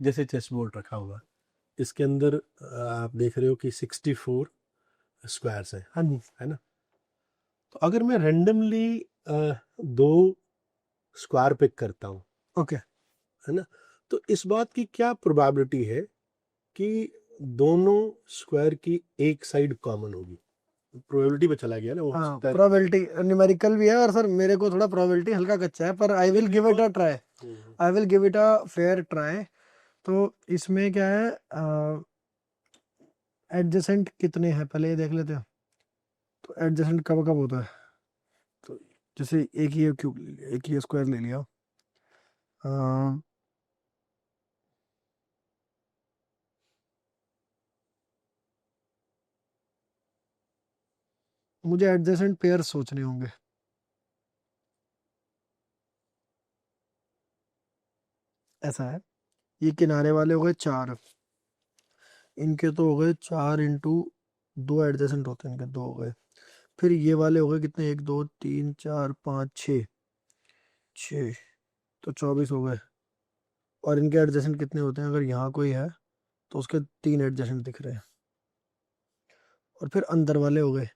जैसे chess board रखा हुआ, इसके अंदर आप देख रहे हो कि 64 स्क्वायर्स हैं, हाँ जी। है ना। तो अगर मैं रेंडमली 2 स्क्वायर पिक करता हूँ, ओके। है ना, तो इस बात की क्या प्रोबेबिलिटी है कि दोनों स्क्वायर की एक साइड कॉमन होगी? प्रोबेबिलिटी पे चला गया ना, हो हाँ, सकता है। प्रोबेबिलिटी न्यूमेरिकल भी है, और सर मेरे को थोड़ा प्रोबेबिलिटी हल्का कच्चा है, पर I will give it a try. I will give it a fair try. तो इसमें क्या है, एडजेसेंट कितने हैं पहले ये देख लेते हैं। तो एडजेसेंट कब कब होता है, तो जैसे एक ही क्यूब ले लिया, एक ही स्क्वायर ले लिया, अ, मुझे एडजेसेंट पेयर सोचने होंगे। ऐसा है, ये किनारे वाले हो गए 4, इनके तो हो गए 4 इंटू 2, एडजेसेंट होते हैं इनके 2 हो गए। फिर ये वाले हो गए कितने, 1 2 3 4 5 6, 6 तो 24 हो गए। और इनके एडजेसेंट कितने होते हैं, अगर यहाँ कोई है तो उसके 3 एडजेसेंट दिख रहे हैं। और फिर अंदर वाले हो गए,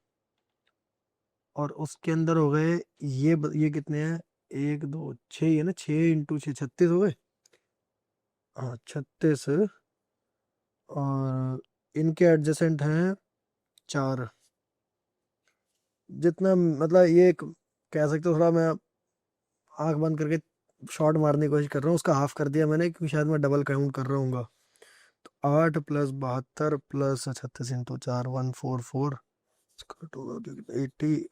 और उसके अंदर हो गए ये कितने हैं, 1 2 6, ये ना 6 इंटू 6 36 हो गए। हाँ 36। और इनके एडजेसेंट हैं 4। जितना मतलब ये कह सकते हो, थोड़ा मैं आंख बंद करके शॉट मारने की कोशिश कर रहा हूँ, उसका हाफ कर दिया मैंने क्योंकि शायद मैं डबल काउंट कर रहा हूँ। तो 8 plus 72 plus 36 into 4 144, 80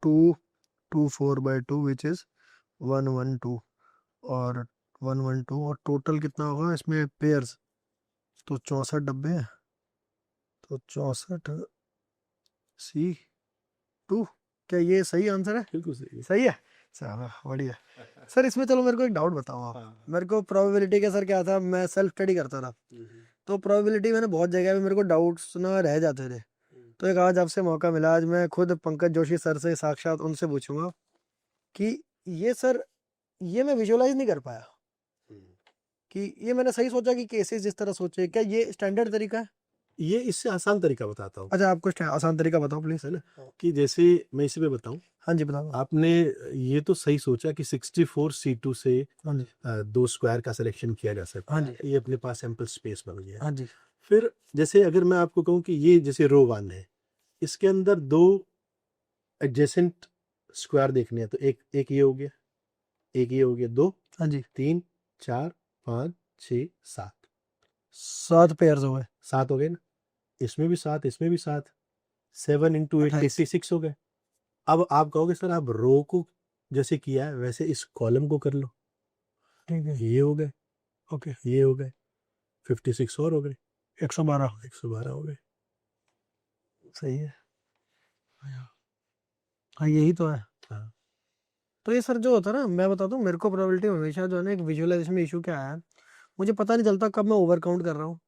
224/2 which is 112। और 112, और टोटल कितना होगा इसमें पेयर्स, तो 64 डब्बे हैं, तो 64C2। क्या ये सही आंसर है? बिल्कुल सही है। सही है, चलो बढ़िया। सर इसमें चलो मेरे को एक डाउट बताओ आप। हाँ। मेरे को प्रोबेबिलिटी का सर क्या था, मैं सेल्फ स्टडी करता था, तो प्रोबेबिलिटी मैंने बहुत जगह पे मेरे को डाउट्स ना रह जाते थे। तो एक आज आपसे मौका मिला, आज मैं खुद पंकज जोशी सर से साक्षात उनसे पूछूंगा कि ये सर, ये मैं विजुअलाइज नहीं कर पाया कि ये मैंने सही सोचा कि केसेस जिस तरह सोचे, क्या ये स्टैंडर्ड तरीका है? ये इससे आसान तरीका बताता हूँ, अच्छा, आप कुछ आसान तरीका बताओ प्लीज। है ना, कि जैसे मैं इसी पे बताऊं, हाँ जी बताओ। आपने ये तो सही सोचा कि 64C2 से हाँ जी। 2 स्क्वायर का सिलेक्शन किया जा सकता हाँ है, जी। ये अपने पास सैंपल स्पेस बन गया है। हाँ जी। फिर जैसे अगर मैं आपको कहूँ कि ये जैसे रो 1 है, इसके अंदर 2 एडजेसेंट स्क्वायर देखने हैं, तो एक ये हो गया, एक ये हो गया, 2 हाँ जी। 3 4 5 6 7, 7 पेयर्स हो गए। 7 हो गए ना, इसमें भी 7, इसमें भी 7, 7 इंटू 8 28। 86 हो गए। अब आप कहोगे सर आप रो को जैसे किया है वैसे इस कॉलम को कर लो, ठीक है। ये हो गए, ओके। ये हो गए, 56 और हो गए, 112। 112 हो गए। सही है। हाँ यही तो है। हाँ। तो ये सर जो होता है ना, मैं बताता हूँ, मेरे को प्रोबेबिलिटी हमेशा जो है ना, एक विजुअलाइजेशन में इशू क्या है, मुझे पता नहीं चलता कब मैं ओवर काउंट कर रहा हूँ,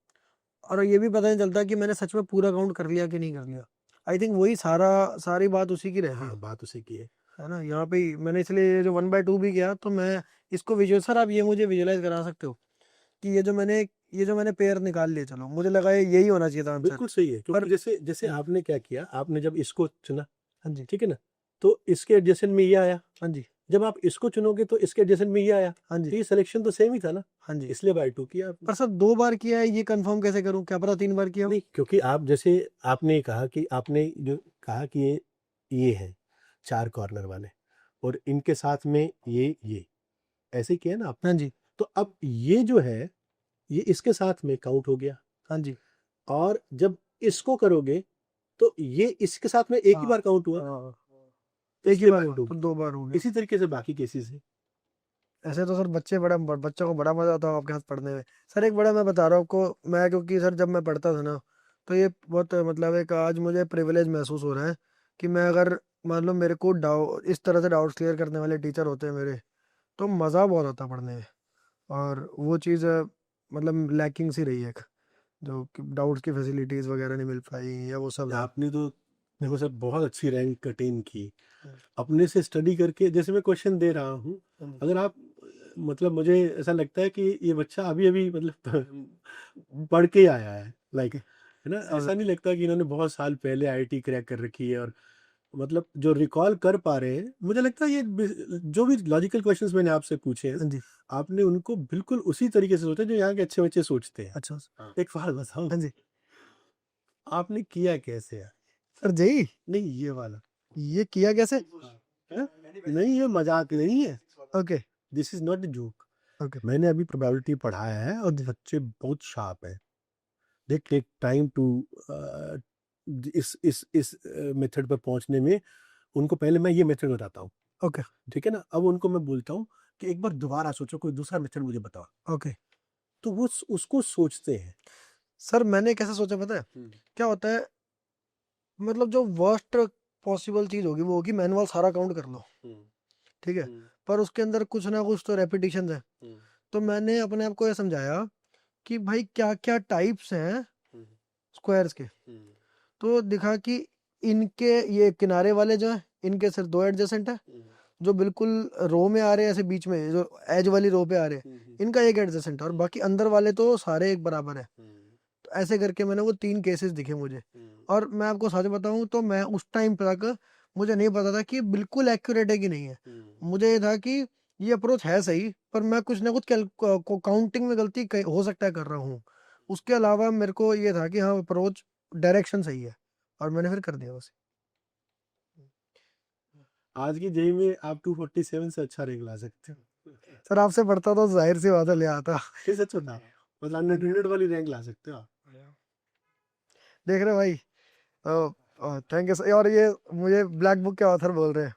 और ये भी पता नहीं चलता कि मैंने सच में पूरा काउंट कर लिया कि नहीं कर लिया। आई थिंक वही सारी बात उसी की रहती हाँ, बात उसी की है ना। यहाँ पे ही मैंने इसलिए ये जो 1/2 भी किया, तो मैं इसको विजुअल, सर आप ये मुझे विजुअलाइज करा सकते हो कि ये जो मैंने पेयर निकाल लिए, चलो मुझे लगा ये यही होना चाहिए था आंसर। बिल्कुल सही है, पर क्योंकि जैसे जैसे आपने क्या किया, आपने जब इसको चुना, हाँ जी। ठीक है ना, तो इसके एडजेसेंट में ये आया, हाँ जी। जब आप इसको चुनोगे तो इसके एडजेसेंट में ये आया, हाँ तो जी। ये सिलेक्शन तो सेम ही था ना, हाँ जी। इसलिए बाय 2 किया आपने। पर सर 2 बार किया है, ये कंफर्म कैसे करूं, क्या पता 3 बार किया हो। नहीं, क्योंकि आप जैसे आपने कहा कि आपने जो कहा कि ये है 4 कॉर्नर वाले, और इनके साथ में ये ऐसे किया ना आप, हाँ जी। तो अब ये जो है ये इसके साथ में काउंट हो गया, हाँ जी। और जब इसको करोगे तो ये इसके साथ में एक ही हाँ। बार काउंट हुआ, हाँ, तो एक ही इसलिए बार बाय हुआ 2 तो किया। 2 बार हो गया। इसी तरीके से बाकी केसेस है। ऐसे तो सर बच्चों को बड़ा मजा आता है आपके साथ पढ़ने में। सर एक बड़ा मैं बता रहा हूँ आपको, मैं क्योंकि सर जब मैं पढ़ता था ना, तो ये बहुत मतलब एक आज मुझे प्रिविलेज महसूस हो रहा है कि मैं अगर मान लो मेरे को इस तरह से डाउट्स क्लियर करने वाले टीचर होते हैं मेरे, तो मज़ा बहुत आता पढ़ने में। और वो चीज़ मतलब लैकिंग सी रही है एक, जो डाउट्स की फैसिलिटीज़ वगैरह नहीं मिल पाई, या वो सब है। आपने तो देखो सर बहुत अच्छी रैंक अटेन की अपने से स्टडी करके, जैसे मैं क्वेश्चन दे रहा हूँ, हाँ जी। अगर आप मतलब मुझे ऐसा लगता है कि ये बच्चा अभी-अभी मतलब पढ़ के ही आया है, लाइक है ना? सर ऐसा नहीं लगता कि इन्होंने बहुत साल पहले आईआईटी क्रैक कर रखी है और मतलब जो रिकॉल कर पा रहे हैं, मुझे लगता है ये जो भी लॉजिकल क्वेश्चंस मैंने आपसे पूछे हैं, हाँ जी। आपने उनको बिल्कुल उसी तरीके से सोचा जो यहाँ के अच्छे बच्चे सोचते हैं। अच्छा हाँ। एक सवाल बताओ, हाँ जी आपने किया कैसे है? सर जी नहीं ये वाला। ये किया कैसे? हैं? नहीं ये मजाक नहीं है, okay this is not a joke. Okay मैंने अभी प्रोबेबिलिटी पढ़ाया है और बच्चे बहुत शार्प हैं। दे टेक टाइम टू इस मेथड पर पहुंचने में। उनको पहले मैं ये मेथड बताता हूँ, ओके ठीक है ना? अब उनको मैं बोलता हूँ कि एक बार दोबारा सोचो, कोई दूसरा मेथड मुझे बताओ, ओके तो वो उसको सोचते हैं। सर मैंने कैसे सोचा पता है क्या होता है मतलब जो वर्स्ट पॉसिबल चीज होगी वो होगी मैनुअल सारा काउंट कर लो ठीक है पर उसके अंदर कुछ ना कुछ तो रेपिटेशन है तो मैंने अपने आप को ये समझाया कि भाई क्या क्या टाइप्स हैं स्क्वायर्स के तो दिखा कि इनके ये किनारे वाले जो है इनके सिर्फ दो एडजेसेंट है जो बिल्कुल रो में आ रहे हैं ऐसे बीच में जो एज वाली रो पे आ रहे हैं इनका एक एडजेसेंट है और बाकी अंदर वाले तो सारे एक बराबर है तो ऐसे करके मैंने वो 3 केसेस दिखे मुझे और मैं आपको सच बताऊं तो मैं उस टाइम तक मुझे नहीं पता था कि बिल्कुल एक्यूरेट है कि नहीं है मुझे ये था कि ये अप्रोच है सही पर मैं कुछ ना कुछ काउंटिंग में गलती हो सकता है कर रहा हूँ उसके अलावा मेरे को ये था कि हाँ अप्रोच डायरेक्शन सही है और मैंने फिर कर दिया उसे आज की जेई में आप 247 से अच्छा रैंक ला सकते हो। सर आपसे पढ़ता तो जाहिर सी बात है ले आता फिर सच होता, मतलब 100 वाली रैंक ला सकते हो आप। देख रहे हो भाई थैंक यू सर और ये मुझे ब्लैक बुक के ऑथर बोल रहे हैं